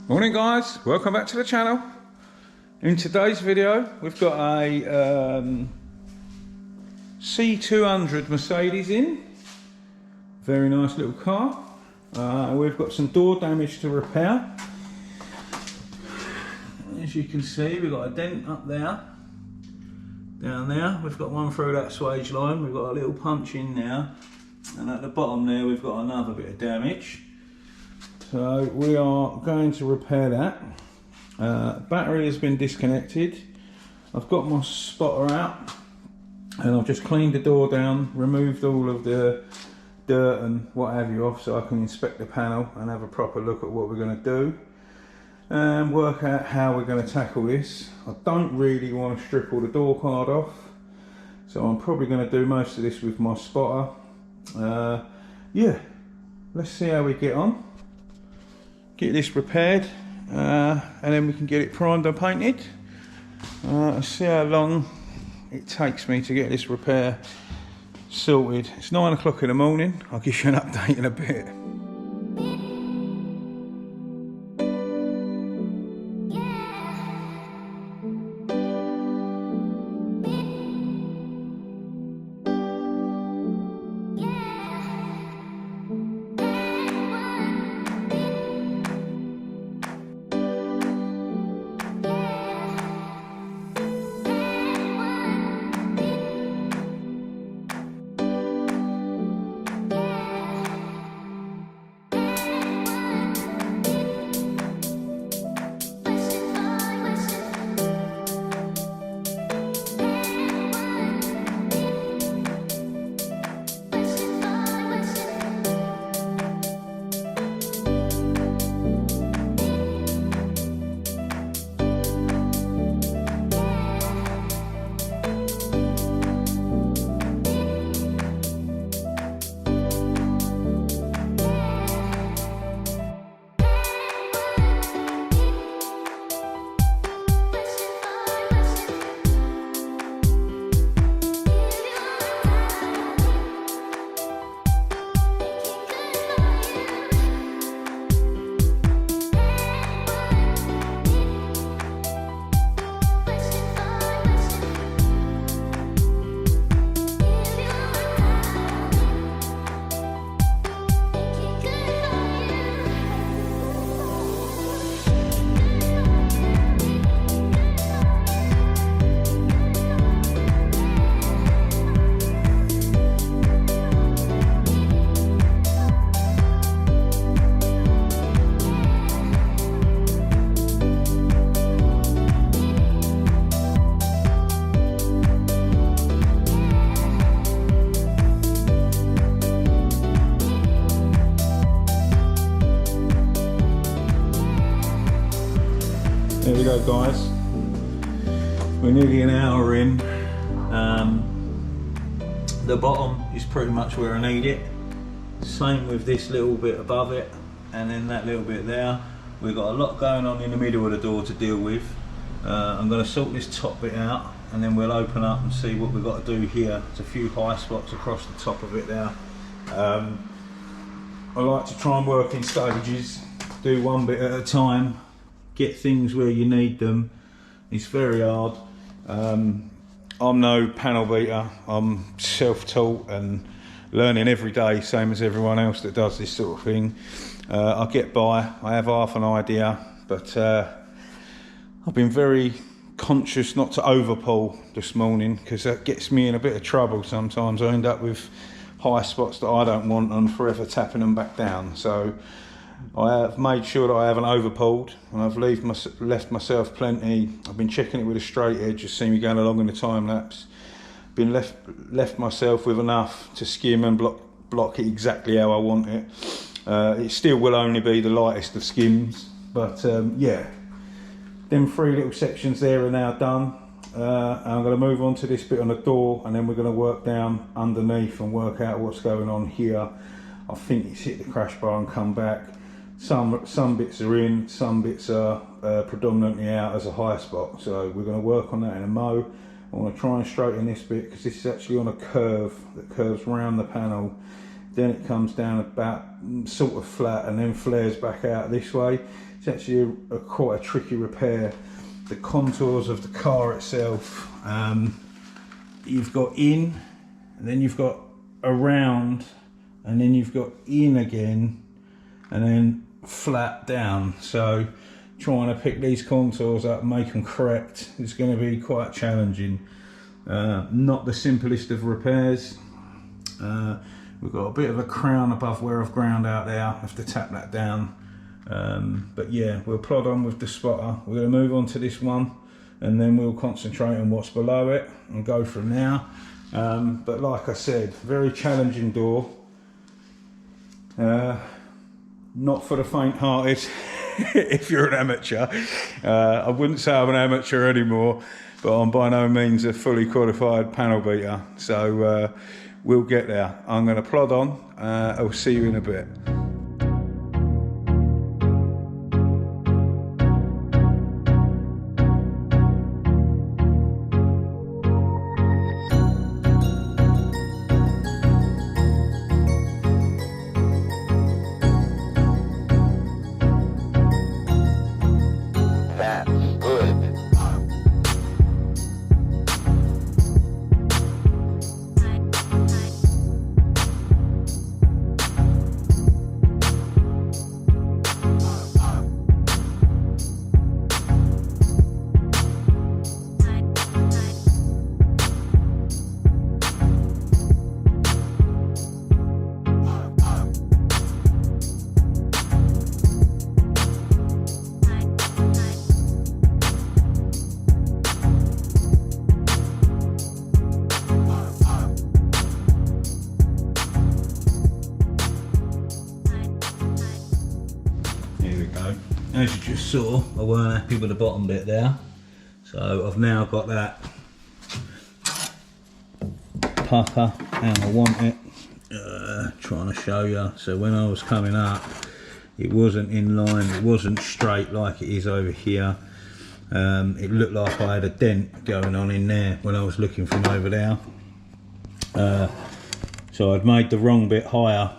Morning guys, welcome back to the channel. In today's video we've got a C200 Mercedes in. Very nice little car. We've got some door damage to repair. As you can see, we've got a dent up there, down there. We've got one through that swage line. We've got a little punch in there, and at the bottom there we've got another bit of damage. So we are going to repair that. Battery has been disconnected. I've got my spotter out and I've just cleaned the door down, removed all of the dirt and what have you off so I can inspect the panel and have a proper look at what we're going to do and work out how we're going to tackle this. I don't really want to strip all the door card off, so I'm probably going to do most of this with my spotter. Yeah, let's see how we get on. Get this repaired and then we can get it primed and painted. Let's see how long it takes me to get this repair sorted. It's 9 o'clock in the morning. I'll give you an update in a bit. There we go guys, we're nearly an hour in. The bottom is pretty much where I need it. Same with this little bit above it and then that little bit there. We've got a lot going on in the middle of the door to deal with. I'm going to sort this top bit out and then we'll open up and see what we've got to do here. There's a few high spots across the top of it there. I like to try and work in stages, do one bit at a time. Get things where you need them. It's very hard. I'm no panel beater. I'm self-taught and learning every day, same as everyone else that does this sort of thing. I get by. I have half an idea, but I've been very conscious not to overpull this morning because that gets me in a bit of trouble sometimes. I end up with high spots that I don't want and forever tapping them back down. So I have made sure that I haven't overpulled and I've left myself plenty. I've been checking it with a straight edge, you see me going along in the time lapse. Been left myself with enough to skim and block it exactly how I want it. It still will only be the lightest of skims, but yeah, them 3 little sections there are now done. I'm going to move on to this bit on the door and then we're going to work down underneath and work out what's going on here. I think it's hit the crash bar and come back. Some bits are in, some bits are predominantly out as a high spot, so we're going to work on that in a mo. I want to try and straighten this bit because this is actually on a curve that curves around the panel, then it comes down about sort of flat and then flares back out this way. It's actually quite a tricky repair. The contours of the car itself, you've got in, and then you've got around, and then you've got in again, and then flat down. So trying to pick these contours up and make them correct is going to be quite challenging. Not the simplest of repairs. We've got a bit of a crown above where I've ground out there. I have to tap that down. But yeah, we'll plod on with the spotter. We're going to move on to this one, and then we'll concentrate on what's below it and go from there. But like I said, very challenging door. Not for the faint-hearted. If you're an amateur. I wouldn't say I'm an amateur anymore, but I'm by no means a fully qualified panel beater. So we'll get there. I'm going to plod on. I'll see you in a bit. As you just saw, I weren't happy with the bottom bit there, so I've now got that pucker and I want it. Trying to show you, so when I was coming up it wasn't in line, it wasn't straight like it is over here. It looked like I had a dent going on in there when I was looking from over there, so I'd made the wrong bit higher.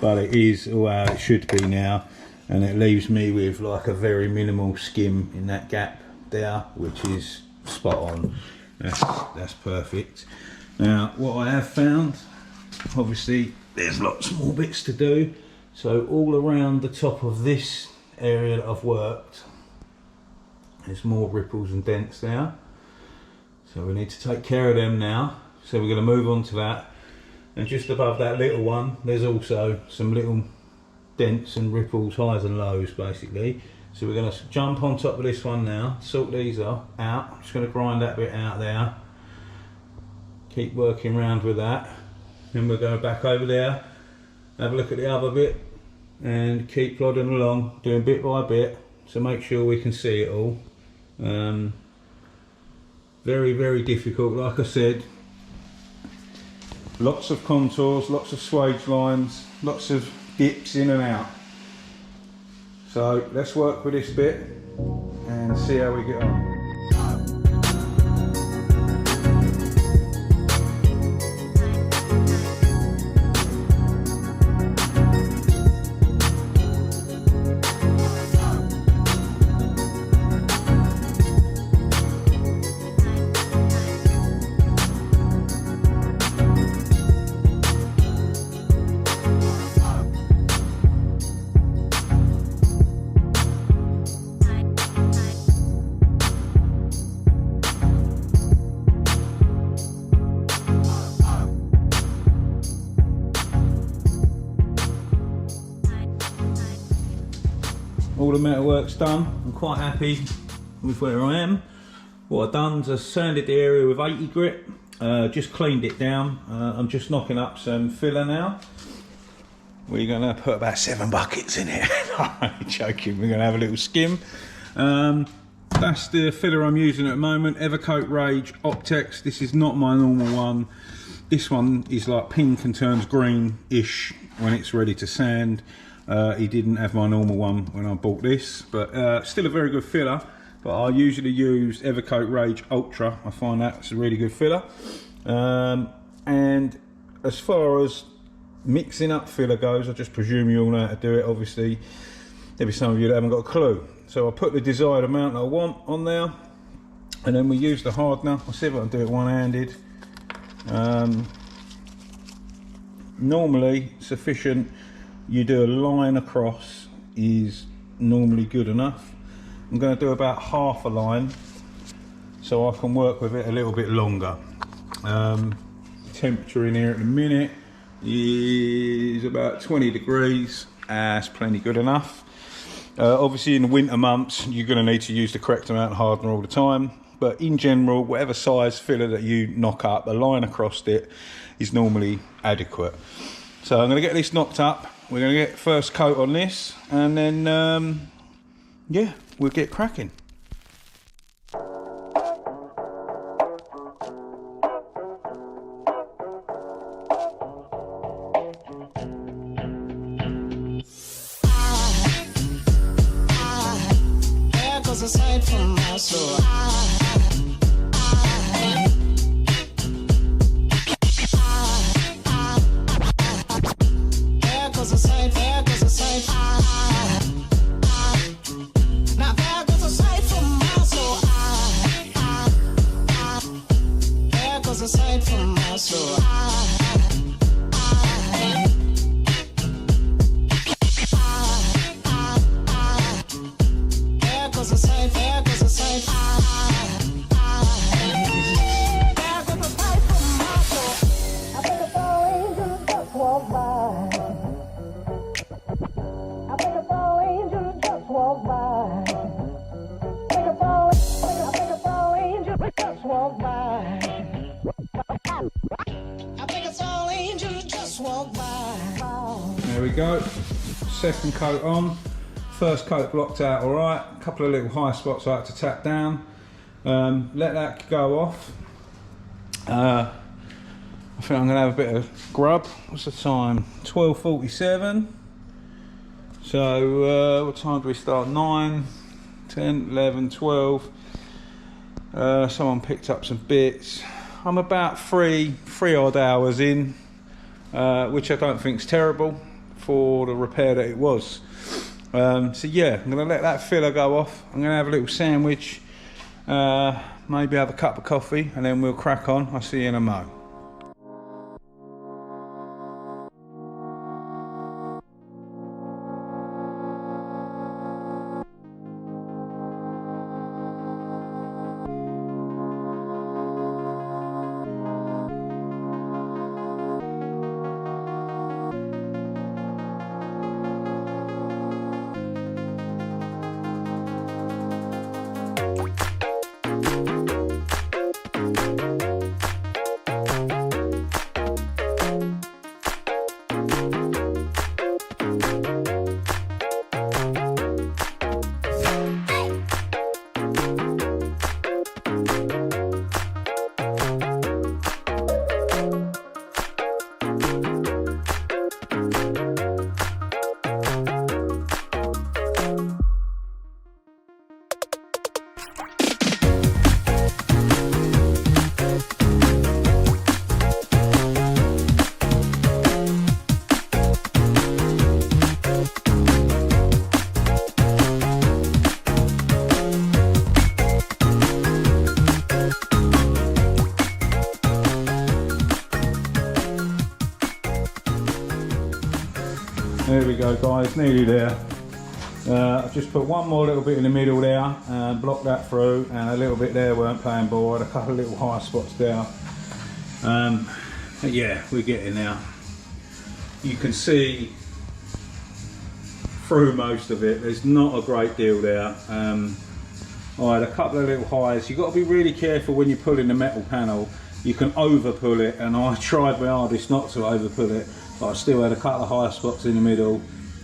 But it is how it should be now, and it leaves me with like a very minimal skim in that gap there, which is spot on. That's perfect. Now what I have found, obviously there's lots more bits to do, so all around the top of this area that I've worked there's more ripples and dents there, so we need to take care of them now. So we're going to move on to that. And just above that little one, there's also some little dents and ripples, highs and lows basically. So we're going to jump on top of this one now, sort these out. I'm just going to grind that bit out there. Keep working around with that. Then we'll go back over there, have a look at the other bit, and keep plodding along, doing bit by bit. So make sure we can see it all. Very, very difficult, like I said. Lots of contours, lots of swage lines, lots of dips in and out. So let's work with this bit and see how we get on. All the metalwork's done. I'm quite happy with where I am. What I've done is I sanded the area with 80 grit, just cleaned it down. I'm just knocking up some filler now. We're going to put about 7 buckets in it. I'm joking, we're going to have a little skim. That's the filler I'm using at the moment, Evercoat Rage Optex. This is not my normal one. This one is like pink and turns green-ish when it's ready to sand. He didn't have my normal one when I bought this, but still a very good filler. But I usually use Evercoat Rage Ultra. I find that's a really good filler. And as far as mixing up filler goes, I just presume you all know how to do it. Obviously, There'll be some of you that haven't got a clue. So I put the desired amount I want on there, and then we use the hardener. I'll see if I can do it one-handed. Normally sufficient, you do a line across is normally good enough. I'm going to do about half a line so I can work with it a little bit longer. Temperature in here at the minute is about 20 degrees. That's plenty good enough. Obviously in the winter months you're going to need to use the correct amount of hardener all the time, but in general whatever size filler that you knock up, a line across it is normally adequate. So I'm going to get this knocked up, we're going to get first coat on this, and then yeah, we'll get cracking. Aside from my soul, there goes a sight, there goes a sight. Now there goes a sight from my soul. There goes a sight from my soul. There we go, second coat on. First coat blocked out all right. A couple of little high spots I had to tap down. Let that go off. I think I'm going to have a bit of grub. What's the time? 12:47. So what time do we start? 9, 10, 11, 12. Someone picked up some bits. I'm about three odd hours in, which I don't think is terrible for the repair that it was. So yeah, I'm going to let that filler go off. I'm going to have a little sandwich, maybe have a cup of coffee, and then we'll crack on. I'll see you in a mo. There we go guys, nearly there. I've just put one more little bit in the middle there and blocked that through, and a little bit there weren't playing ball, a couple of little high spots there. But yeah, we're getting there. You can see through most of it, there's not a great deal there. I had a couple of little highs. You've got to be really careful when you're pulling the metal panel. You can over pull it, and I tried my hardest not to over pull it, but I still had a couple of high spots in the middle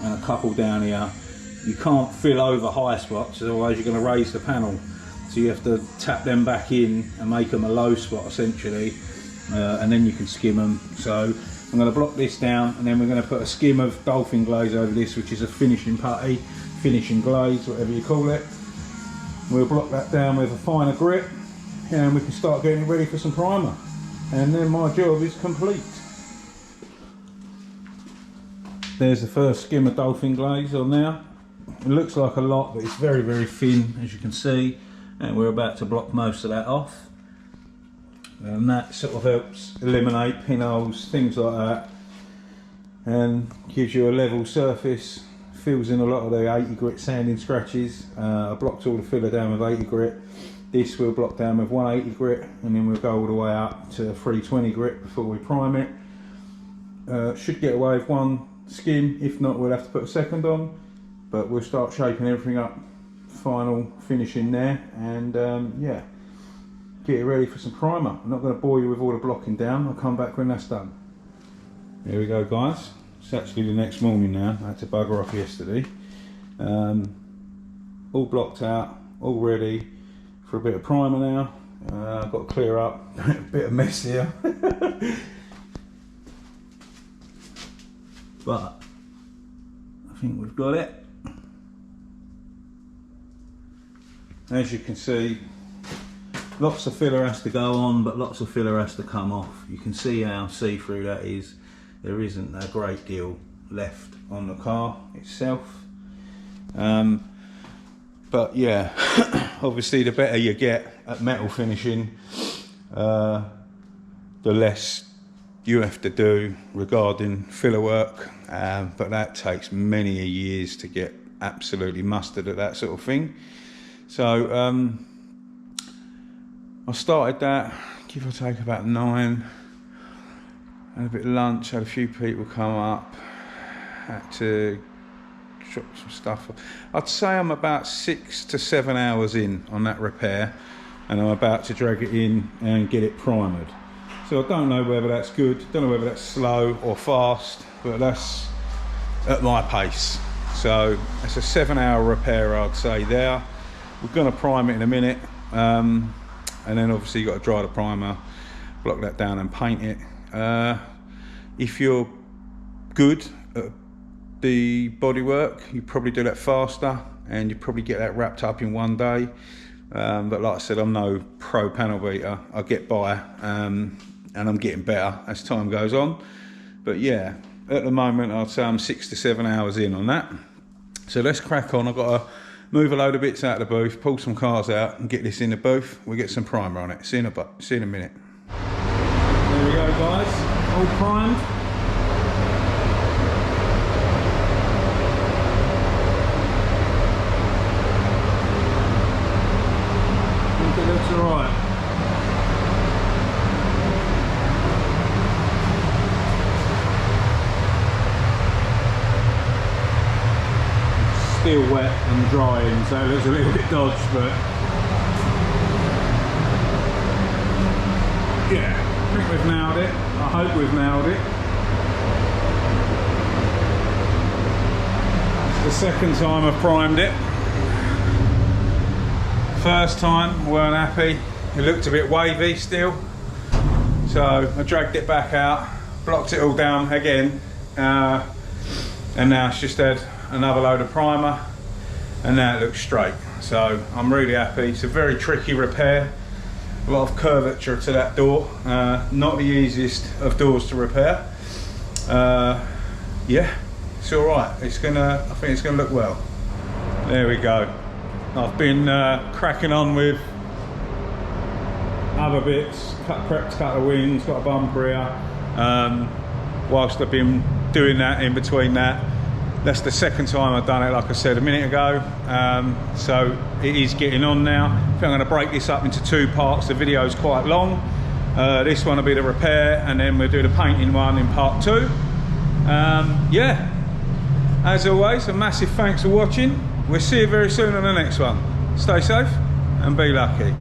and a couple down here. You can't fill over high spots, otherwise you're going to raise the panel. So you have to tap them back in and make them a low spot essentially, and then you can skim them. So I'm going to block this down, and then we're going to put a skim of dolphin glaze over this, which is a finishing putty, finishing glaze, whatever you call it. We'll block that down with a finer grit, and we can start getting it ready for some primer. And then my job is complete. There's the first skim of dolphin glaze on there. It looks like a lot, but it's very, very thin, as you can see, and we're about to block most of that off. And that sort of helps eliminate pinholes, things like that, and gives you a level surface, fills in a lot of the 80 grit sanding scratches. I blocked all the filler down with 80 grit. This we'll block down with 180 grit, and then we'll go all the way up to 320 grit before we prime it. Should get away with one skim, if not we'll have to put a second on, but we'll start shaping everything up, final finishing there, and yeah, get it ready for some primer. I'm not going to bore you with all the blocking down, I'll come back when that's done. There we go guys, it's actually the next morning now, I had to bugger off yesterday. All blocked out, all ready for a bit of primer now. I've got to clear up, a bit of mess here. But I think we've got it. As you can see, lots of filler has to go on, but lots of filler has to come off. You can see how see-through that is. There isn't a great deal left on the car itself. But yeah, obviously the better you get at metal finishing, the less you have to do regarding filler work, but that takes many years to get absolutely mustered at that sort of thing. So I started that, give or take about 9, had a bit of lunch, had a few people come up, had to drop some stuff. I'd say I'm about 6 to 7 hours in on that repair, and I'm about to drag it in and get it primered. So I don't know whether that's good, don't know whether that's slow or fast, but that's at my pace. So it's a 7-hour repair, I'd say there. We're going to prime it in a minute, and then obviously you've got to dry the primer, block that down and paint it. If you're good at the bodywork, you probably do that faster, and you probably get that wrapped up in one day. But like I said, I'm no pro panel beater. I get by, and I'm getting better as time goes on. But yeah, at the moment I'd say I'm 6 to 7 hours in on that. So let's crack on. I've got to move a load of bits out of the booth, pull some cars out and get this in the booth. We'll get some primer on it. See you in a minute. There we go guys, all primed. I think it looks alright. Still wet and drying, so it looks a little bit dodged, but yeah, I think we've nailed it. I hope we've nailed it. It's the second time I've primed it. First time, weren't happy. It looked a bit wavy still, so I dragged it back out, blocked it all down again, and now it's just had another load of primer, and now it looks straight. So I'm really happy. It's a very tricky repair, a lot of curvature to that door, not the easiest of doors to repair. Yeah, it's all right. I think it's gonna look well. There we go. I've been cracking on with other bits, prepped cut the wings, got a bumper here, whilst I've been doing that. In between that, that's the second time I've done it, like I said a minute ago. So it is getting on now. I think I'm going to break this up into 2 parts. The video is quite long. This one will be the repair, and then we'll do the painting one in part 2. Yeah, as always, a massive thanks for watching. We'll see you very soon on the next one. Stay safe and be lucky.